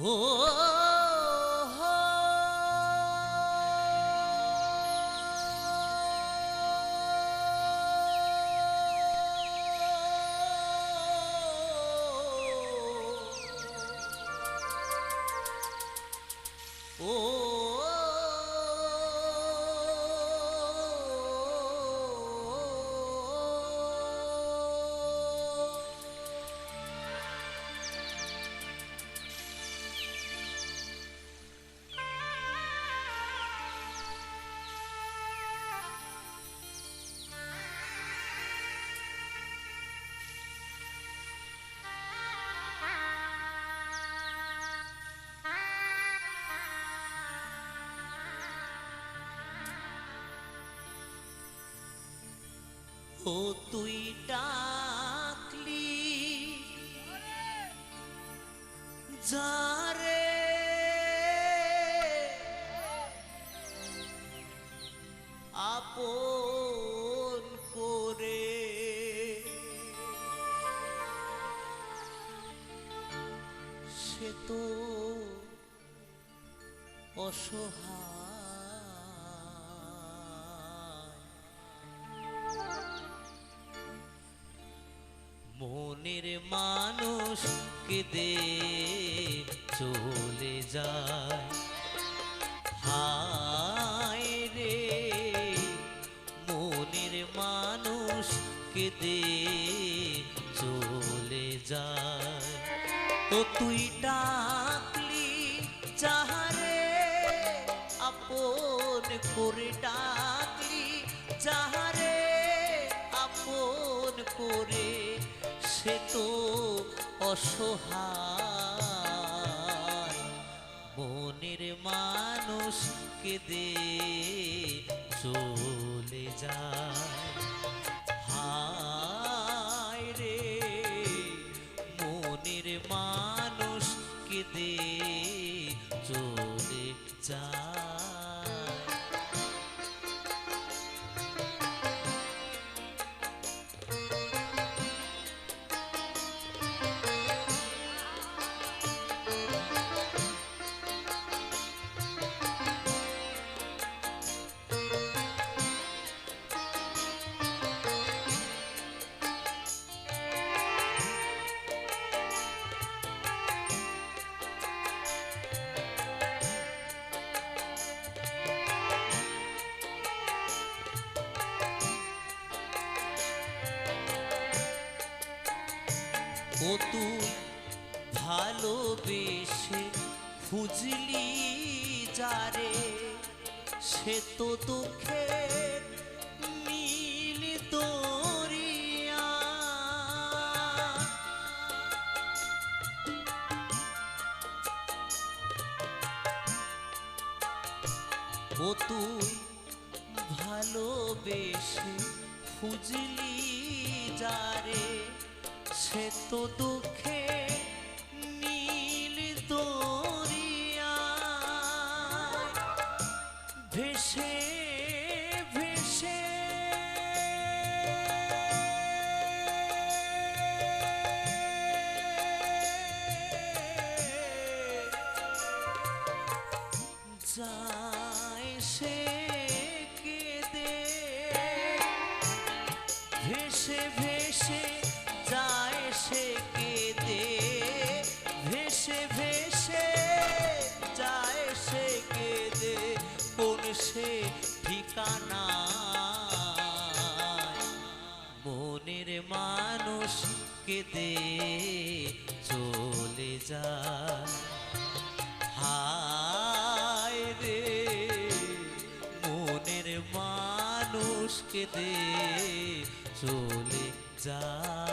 ও ও তুই ডাকলি যারে আপন করে সে তো অসহায় মনের মানুষ কেঁদে চলে যায় হায় রে মনের মানুষ কেঁদে চলে যায় ও তুই ডাকলি যাহারে আপন করে ডাকলি যাহারে আপন করে সে তো অসহায় মনের মানুষ কেঁদে চলে যায় হায় রে মনের মানুষ কেঁদে চলে যায় ও তুই ভালোবেসে খুঁজলি যারে সে তো দুঃখের নীল দরিয়া ও তুই ভালোবেসে খুঁজলি যারে সে তো দুঃখে নীল দরিয়া ভেসে ভেসে যায় সে কেঁদে ভেসে ভেসে যায় সে কেঁদে ভেসে ভেসে যায় সে কেঁদে কোন সে ঠিকানা মনের মানুষ কেঁদে চলে যায় হায় রে মনের মানুষ কেঁদে চলে যায়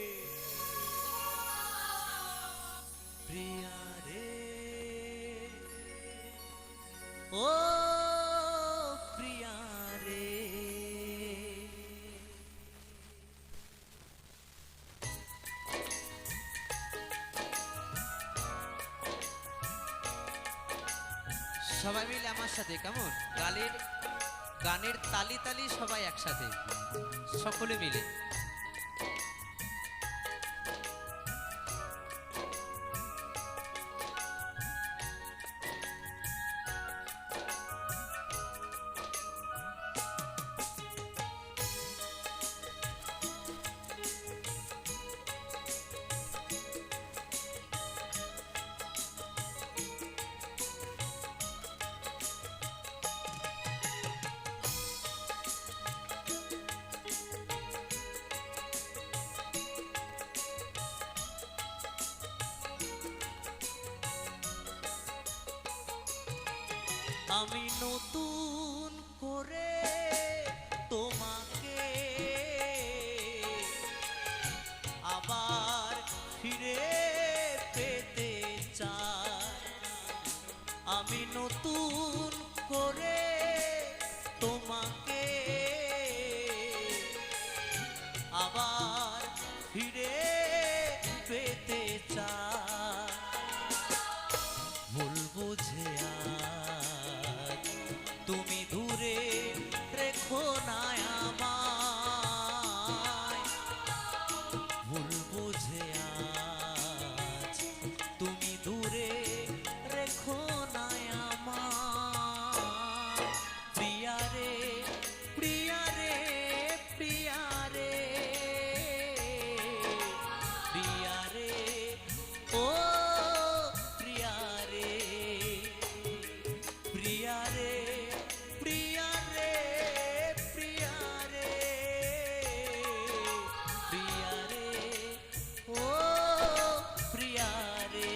রে একসাথে, কেমন? গানের তালি তালি সবাই একসাথে, সকলে মিলে। আমি নতুন করে তোমাকে আবার ফিরে পেতে চাই। আমি নতুন করে তোমাকে আবার ফিরে পেতে চাই। ভুল বুঝে তুমি দূরে রেখো না আমায়। ভুল বুঝে আজ তুমি দূরে রেখো না আমায়। প্রিয়া রে প্রিয়া রে প্রিয়া রে প্রিয়া রে ও প্রিয়া রে প্রিয়া রে প্রিয়া রে প্রিয়া রে প্রিয়া রে ও প্রিয়া রে।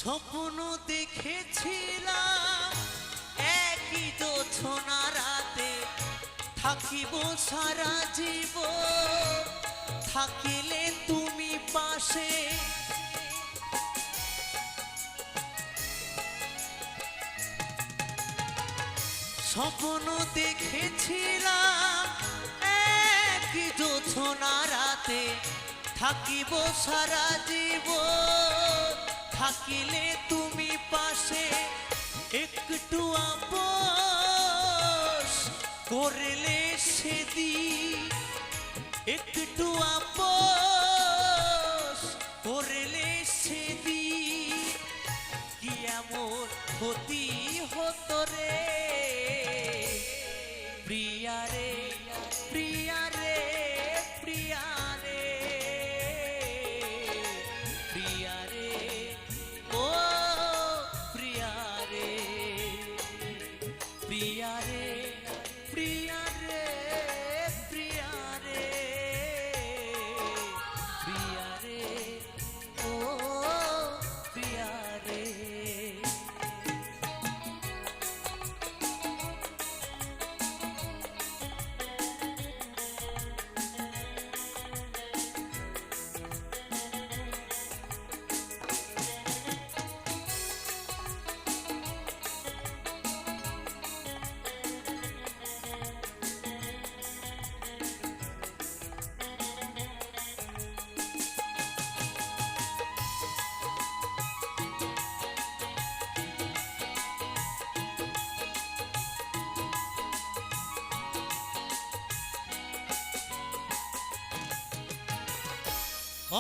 স্বপ্ন দেখেছিলাম একই জোছনা রাতে থাকিব সারা জীবন, থাকিলে তুমি পাশে। স্বপ্ন দেখেছিলাম একই জোছনা রাতে থাকিব সারা জীবন, থাকিলে তুমি পাশে। একটু আপোষ করলে সেদিন, একটু আপোষ করলে সেদিন কি এমন ক্ষতি হতো রে। প্রিয়া রে প্রিয়া রে প্রিয়া রে প্রিয়া রে ও প্রিয়া রে প্রিয়া রে প্রিয়া রে প্রিয়া রে প্রিয়া রে ও প্রিয়া রে।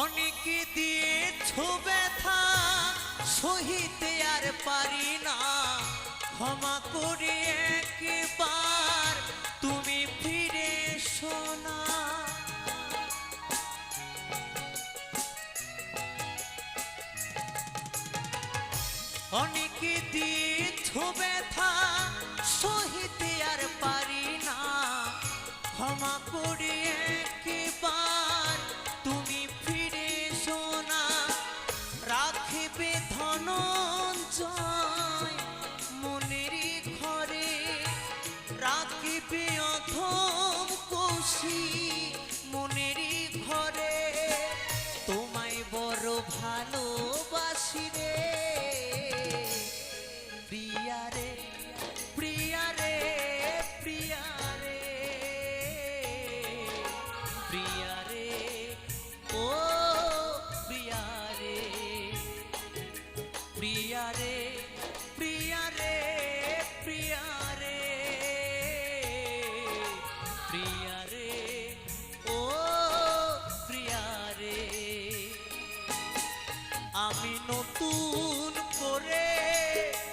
অনেকে দিয়েছ ব্যথা সহিতে আর পারি না, ক্ষমা করে একবার তুমি ফিরে এসো না। অনেকে দিয়েছ ব্যথা সহিতে আর পারি না, ক্ষমা করে একবার তুমি ফিরে এসো না। রাখিবে ধনঞ্জয় মনেরই ঘরে, রাখিবে অধম কোশি মনেরই ঘরে। তোমায় বড় ভালোবাসি রে প্রিয়া রে, প্রিয়া রে, প্রিয়া রে, প্রিয়া রে, ও প্রিয়া রে, প্রিয়া রে, প্রিয়া রে, প্রিয়া রে, প্রিয়া রে, ও প্রিয়া রে। আমি নতুন করে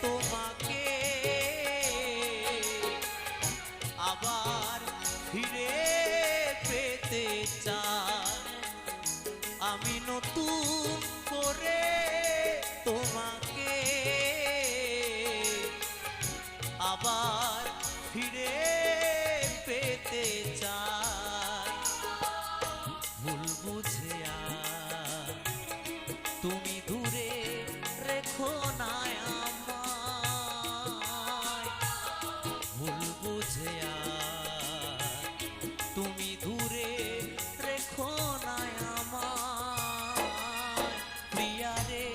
তোমাকে আবার ফিরে পেতে চাই, আমি নতুন করে তোমাকে আবার ফিরে পেতে চাই। ভুল বুঝে আর তুমি দূরে রেখো না আমায়, ভুল বুঝে আর তুমি দূরে রেখো না আমায়। প্রিয়া রে,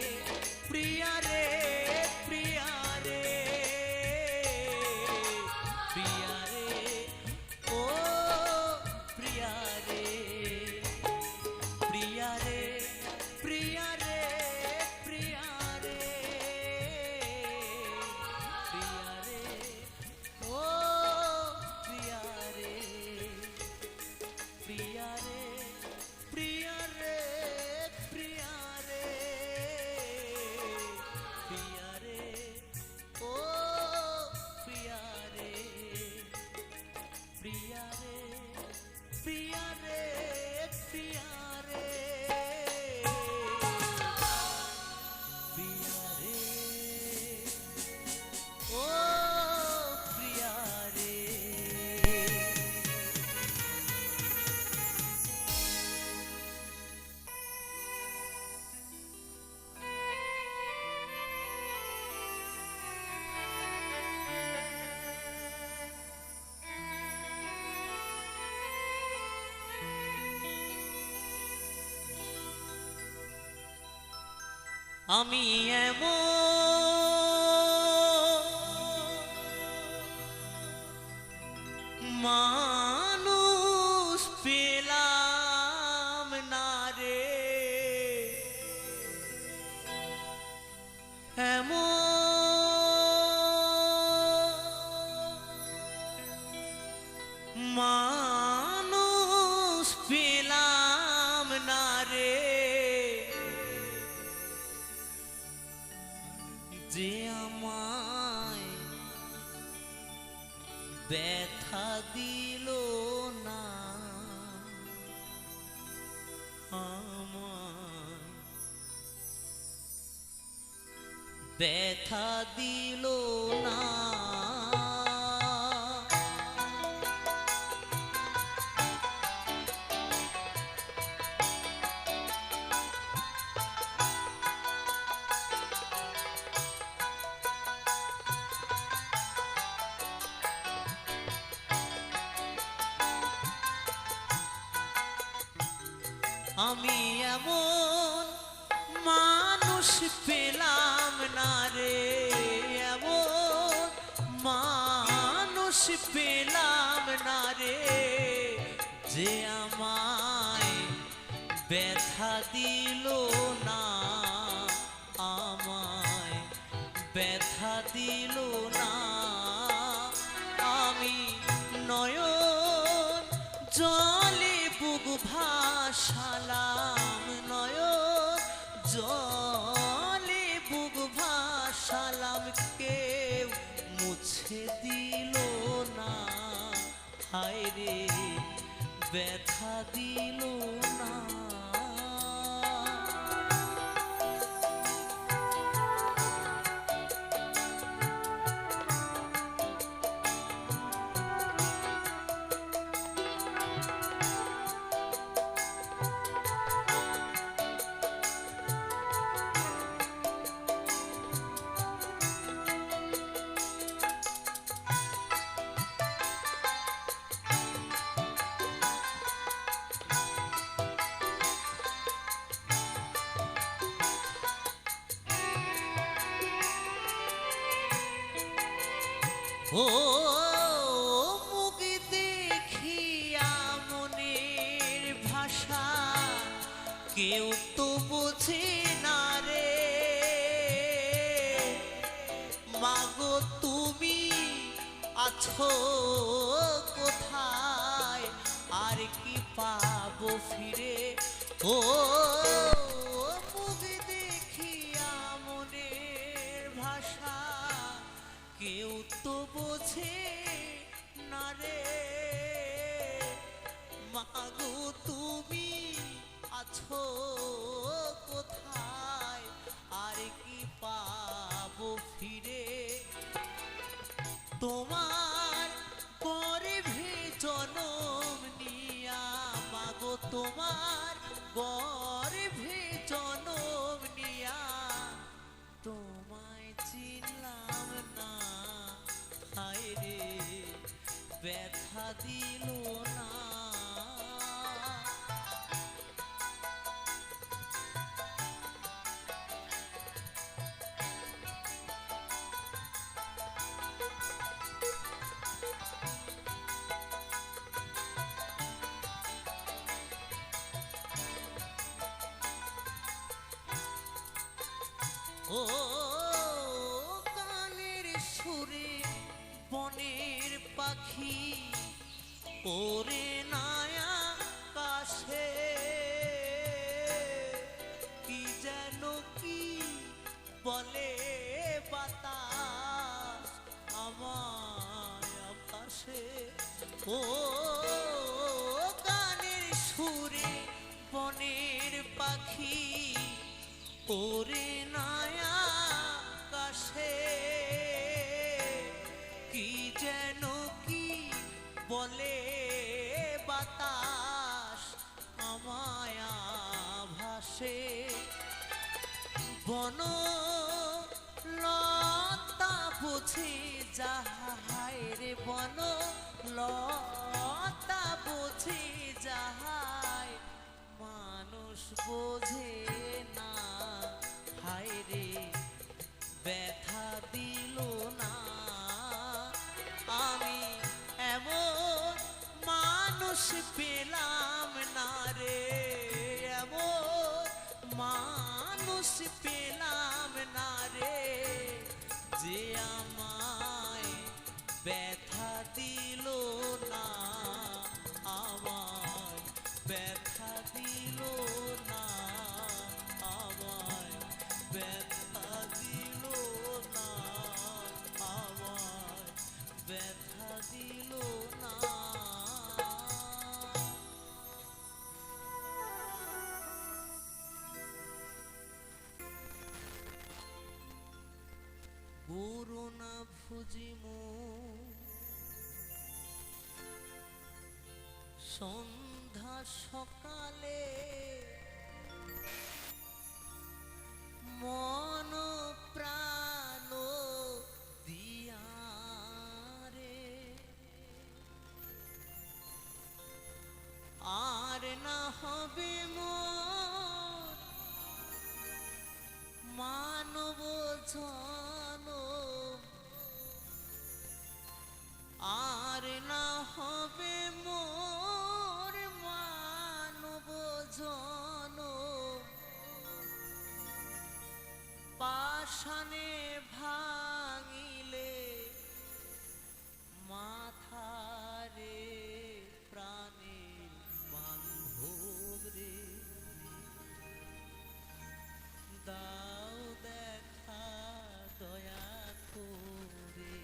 প্রিয়া রে, প্রিয়া রে, প্রিয়া রে, ও প্রিয়া রে, প্রিয়া রে, প্রিয়া রে, প্রিয়া রে, প্রিয়া রে, ও প্রিয়া রে, প্রিয়া রে, প্রিয়া রে, প্রিয়া রে, প্রিয়া রে, ও প্রিয়া রে, প্রিয়া রে, প্রিয়া রে, প্রিয়া রে, প্রিয়া রে, ও প্রিয়া রে। আমি এমন মানুষ পেলাম না রে, এমন মানুষ পেলাম না রে, যে আমায় ব্যথা দিল না, আমায় ব্যথা দিল না। আমি এমন মানুষ পেলাম না রে, এমন মানুষ পেলাম না রে, যে আমায় ব্যথা দিল না, আমায় ব্যথা দিল না। আমি নয়ন জলে বুক ভাসালাম, নয়ন জলে বুক ভাসালাম, কেউ মুছে দিল না, হায় রে ব্যথা দিল না। ও মুখ দেখিয়া মনের ভাষা কেউ তো বোঝে না রে, মাগো তুমি আছো কোথায়, আর কি পাবো ফিরে। ও মুখ দেখিয়া মনের ভাষা কেউ তো বোঝে না রে, মাগো তুমি আছো কোথায়, আর কি পাবো ফিরে। তোমার গর্ভে জনম নিয়া, মাগো তোমার গর্ভে জনম নিয়া, তোমায় চিনলাম না, হায় রে ব্যথা দিল না। ও গানের সুরে বনের পাখি ওরে নায়া কাশে, কি যেন কি বলে বাতাস আমায় আভাসে। ও গানের সুরে বনের পাখি ওরে নায়া কাশে, কি যেন কি বলে বাতাস আমায় ভাসে। বন লতা বুঝে যাহাই রে, বন লতা বুঝে যাহাই, মানুষ বোঝে না, হায় রে ব্যথা দিল না। আমি এমন মানুষ পেলাম না রে, এমন মানুষ পেলাম না রে, যে আমায় ব্যথা দিল না, আমায় ব্যথা দিল না, আমায় ব্যথা দিল না, আমায় ব্যথা দিল না। করুণা ভুজিমু সন্ধ্যা সকালে, মন প্রাণ দিয়া রে, আর না হবে মোর মানব জন, আর না হবে মোর মানব জন, পাষাণে ভাঙিলে মাথারে প্রাণের বান্ধব রে, দাও দেখা দয়া করে।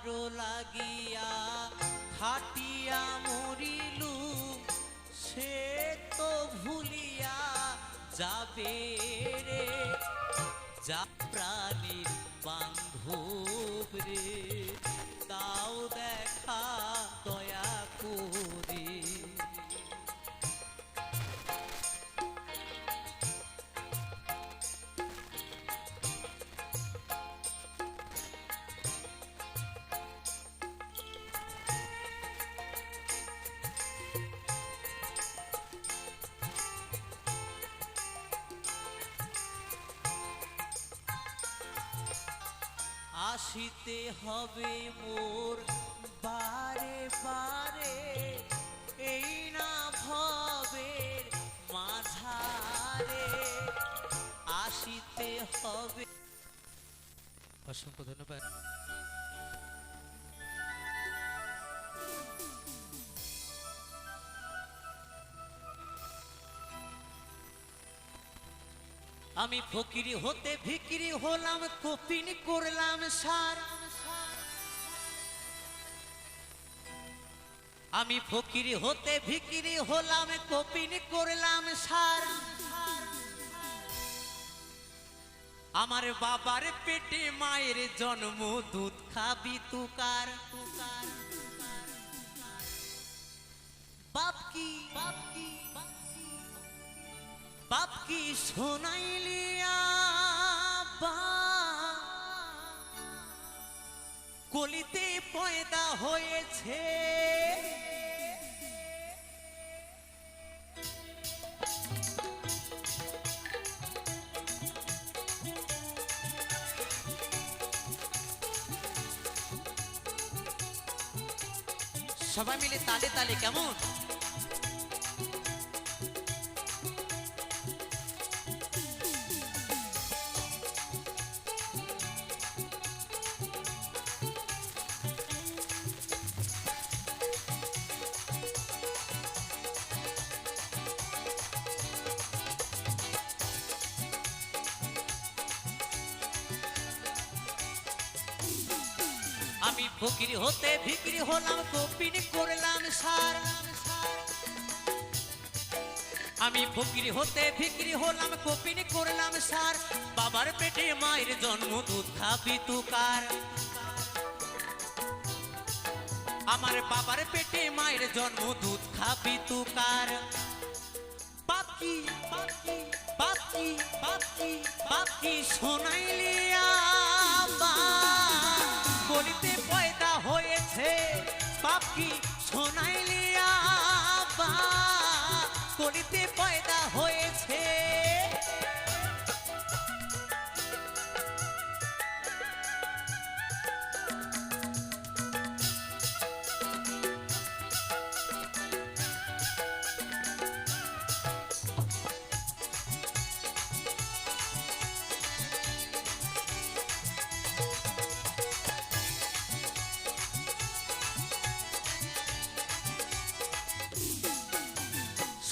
কারো লাগিয়া খাটিয়া মরিলু সে তো ভুলিয়া যাবে রে যা প্রাণীর বান্ধব রে দাও দেখা দয়া করে। আসিতে হবে মোর বারে বারে এই না ভবের মাঝারে আসিতে হবে। অসংখ্য ধন্যবাদ। আমি ফকিরি হতে ভিকিরি হলাম কপিন করলাম সার। আমি ফকিরি হতে ভিকিরি হলাম কপিন করলাম সার। আমার বাবার পেটে মায়ের জন্ম দুধ খাবি তুকার বাপ কি বাপ কি শোনাইলিয়া কলিতে পয়দা হয়েছে সবাই মিলে তালে তালে কেমন? আমি ফকিরি হতে ভিকিরি হলাম কপিন করলাম সার। আমি ফকিরি হতে ভিকিরি হলাম কপিন করলাম সার। বাবার পেটে মায়ের জন্ম দুধ খাবি তুকার। আমার বাবার পেটে মায়ের জন্ম দুধ খাবি তুকার। বাপ কি শোনাইলিয়া কলিতে পয়দা হয়েছে বাপ কি শোনাইলিয়া কলিতে পয়দা হয়েছে।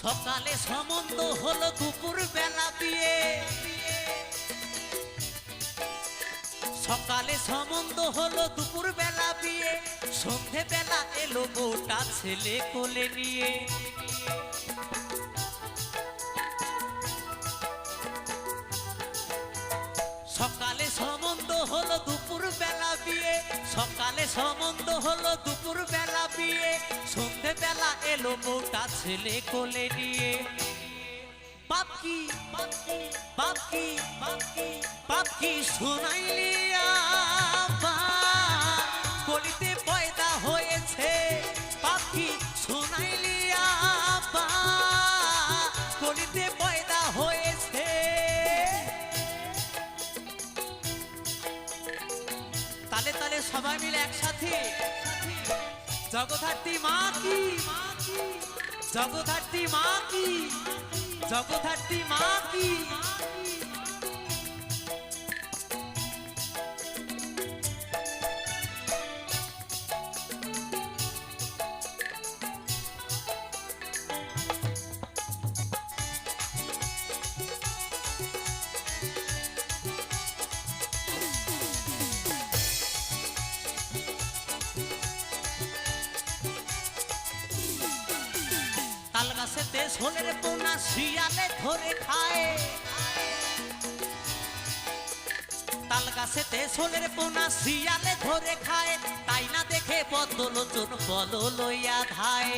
সকালে সম্বন্ধ হলো দুপুর বেলা বিয়ে। সকালে সম্বন্ধ হলো দুপুর বেলা বিয়ে। সন্ধে বেলা এলো বউটা ছেলে কোলে নিয়ে। সকালে সম্বন্ধ হলো দুপুর বেলা বিয়ে। সকালে সম্বন্ধ হলো দুপুর বেলা বিয়ে। সন্ধে বেলা এলো বউটা ছেলে কোলে নিয়ে। বাপ কি শোনাইলিয়া কলিতে পয়দা হয়েছে। বাপ কি শোনাইলিয়া কলিতে পয়দা হয়েছে। তালে তালে সবাই মিলে একসাথে জগদ্ধাত্রী মা কি জগদ্ধাত্রী মা কি জগদ্ধাত্রী মা কি। সোলের পোনা শিয়ালে ধরে খায় তাল গাছেতে সোলের পোনা শিয়ালে ধরে খায় তাই না দেখে পদ্মলোচন বল লইয়া ধায়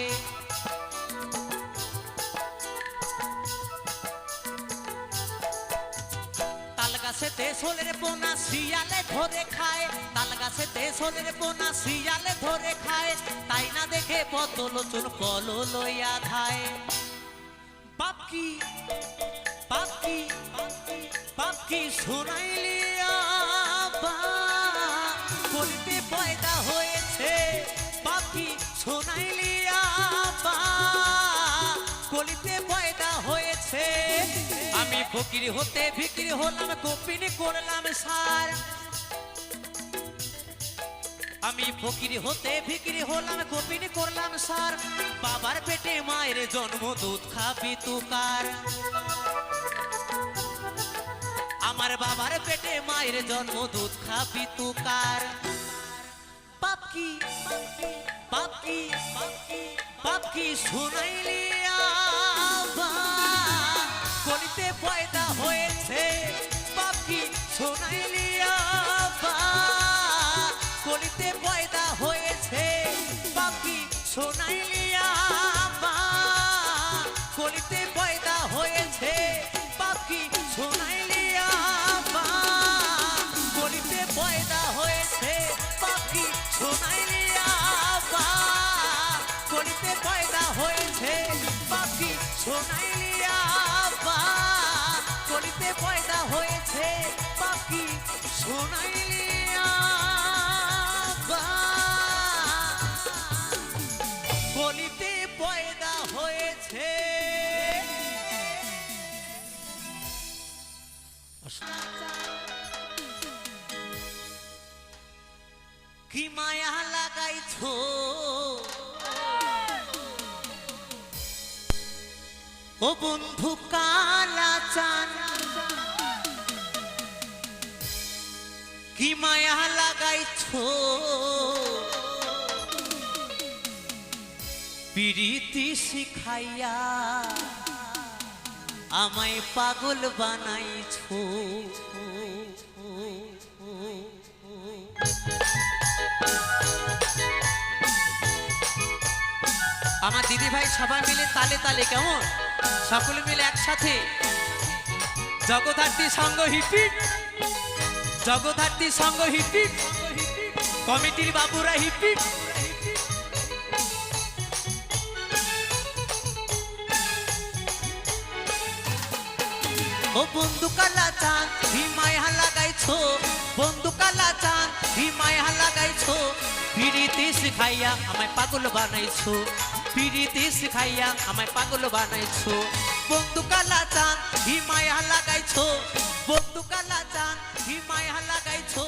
তাল গাছেতে সোলের পোনা শিয়ালে ধরে খায় তাল গাছেতে সোলের পোনা শিয়ালে ধরে খায় তাই না দেখে পদ্মলোচন বল লইয়া ধায় বাপকি বাপকি বাপকি শোনাইলি কলিতে পয়দা হয়েছে বাপকি শোনাইলি কলিতে পয়দা হয়েছে আমি ফকির হতে ভিকির হলাম কপিনি করলাম সার আমি ফকির হতে ভিকিরি হলাম কপিনি করলাম সার বাবার পেটে মায়ের জন্ম দুধ খাবি তুকার আমার বাবার পেটে মায়ের জন্ম দুধ খাবি তুকার বাপকি বাপকি বাপকি শোনাইলি কলিতে পয়দা হয়েছে বাপকি শোনাইলি কলিতে পয়দা হয়েছে বাপকি শোনাইলি কলিতে পয়দা হয়েছে বাপকি শোনাইলি কলিতে পয়দা হয়েছে বাপকি শোনাইলি কলিতে পয়দা হয়েছে বাপকি শোনাইলি কলিতে পয়দা হয়েছে বাপকি শোনাইলি কলিতে পয়দা হয়েছে কি মায়া লাগাইছো ও বন্ধু কালা চান কি মায়া লাগাইছো পিরিতি শিখাইয়া আমায় পাগল বানাইছো আমার দিদি ভাই সবাই মিলে তালে তালে কেমন সকলে মিলে একসাথে জগদ্ধাত্রী সংঘ হিপিট জগদ্ধাত্রী সংঘ হিপিট কমিটির বাবুরা হিপিট ও বন্ধু কালা চাঁদ হিমায়া লাগাইছো বন্ধু কালা চাঁদ হিমায়া লাগাইছো পিরিতি শিখাইয়া আমায় পাগল বানাইছো পিরিতি শিখাইয়া আমায় পাগল বানাইছো বন্ধু কালা চাঁদ হিমায়া লাগাইছো বন্ধু কালা চাঁদ হিমায়া লাগাইছো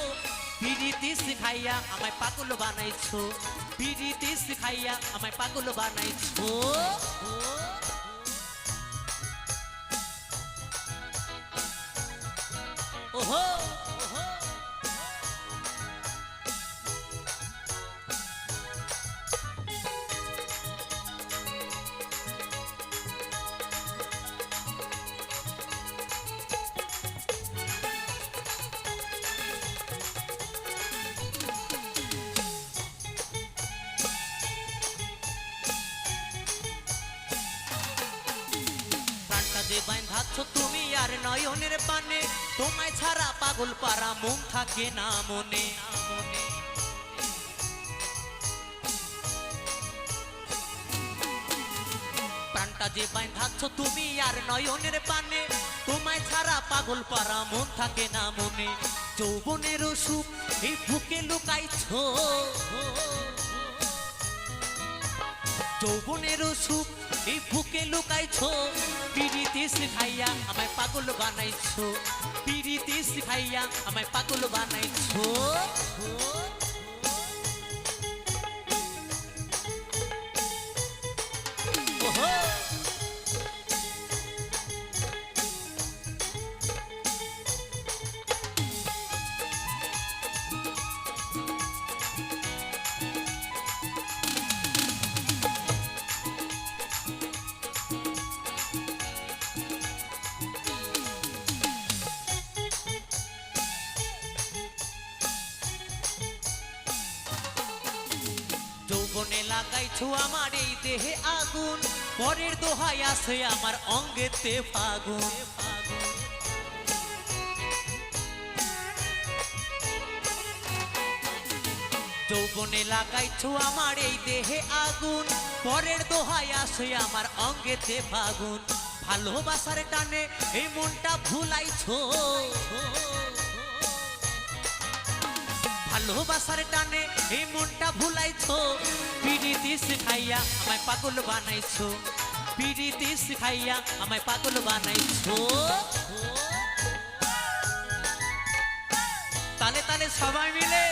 পিরিতি শিখাইয়া আমায় পাগল বানাইছো পিরিতি শিখাইয়া আমায় পাগল বানাইছো ওহো যে বাঁধাচ্ছ তুমি আর নয়নের পানে তোমায় ছাড়া পাগল পারা মন থাকে না মনে প্রাণটা যে বাঁধাচ্ছ তুমি আর নয়নের পানে তোমায় ছাড়া পাগল পারা মন থাকে না মনে যৌবনের সুখ এই বুকে লুকাইছো যৌবনের সুখ এই বুকে লুকাইছো পিরিতি শিখাইয়া আমায় পাগল বানাইছো পিরিতি শিখাইয়া আমায় পাগল বানাইছো ওহো লাগাইছো আমার এই দেহে আগুন পরের দোহাই আছে আমার অঙ্গেতে ফাগুন যৌবনে লাগাইছো আমার এই দেহে আগুন পরের দোহাই আসে আমার অঙ্গেতে ফাগুন ভালোবাসার টানে এই মনটা ভুলাইছো ভালোবাসার টানে এই মনটা ভুলাইছো পিরিতি শিখাইয়া আমায় পাগল বানাইছো পিরিতি শিখাইয়া আমায় পাগল বানাইছো তালে তালে সবাই মিলে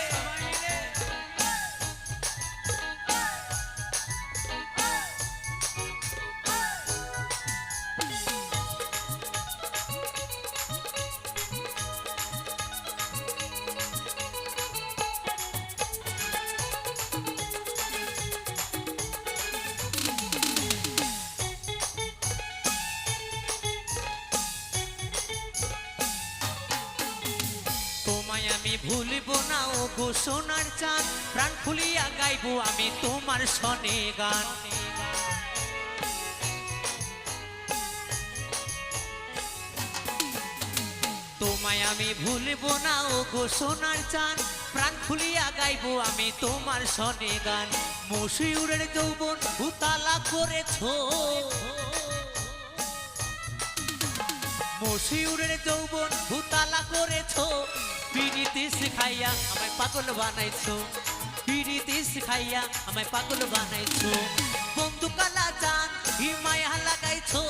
তোমায় আমি ভুলব না ও গো সোনার চাঁদ প্রাণ খুলিয়া গাইবো আমি তোমার সনে গান তোমায় আমি ভুলব না ও গো সোনার চাঁদ প্রাণ খুলিয়া গাইবো আমি তোমার সনে গান মশিউরের যৌবন উতালা করেছো মশিউরের যৌবন ভূতালা করেছো পিরিতি শিখাইয়া আমায় পাগল বানাইছো পিরিতি শিখাইয়া আমায় পাগল বানাইছো বন্ধু কালা জান হিমায়া লাগাইছো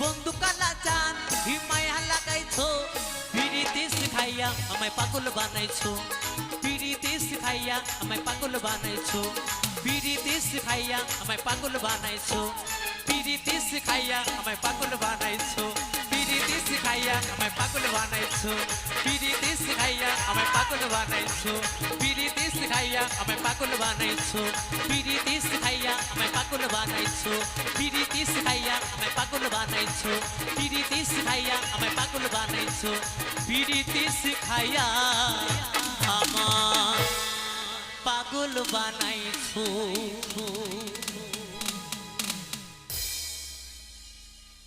বন্ধু কালা জান হিমায়া লাগাইছো পিরিতি শিখাইয়া আমায় পাগল বানাইছো পিরিতি শিখাইয়া আমায় পাগল বানাইছো পিরিতি শিখাইয়া আমায় পাগল বানাইছো পিরিতি শিখাইয়া আমায় পাগল বানাইছো পিরিতি শিখাইয়া আমায় পাগল বানাইছো পিরিতি শিখাইয়া আমায় পাগল বানাইছো পিরিতি শিখাইয়া আমায় পাগল বানাইছো পিরিতি শিখাইয়া আমায় পাগল বানাইছো পিরিতি শিখাইয়া আমায় পাগল বানাইছো পিরিতি শিখাইয়া আমায় পাগল বানাইছো পিরিতি শিখাইয়া আমায় পাগল বানাইছো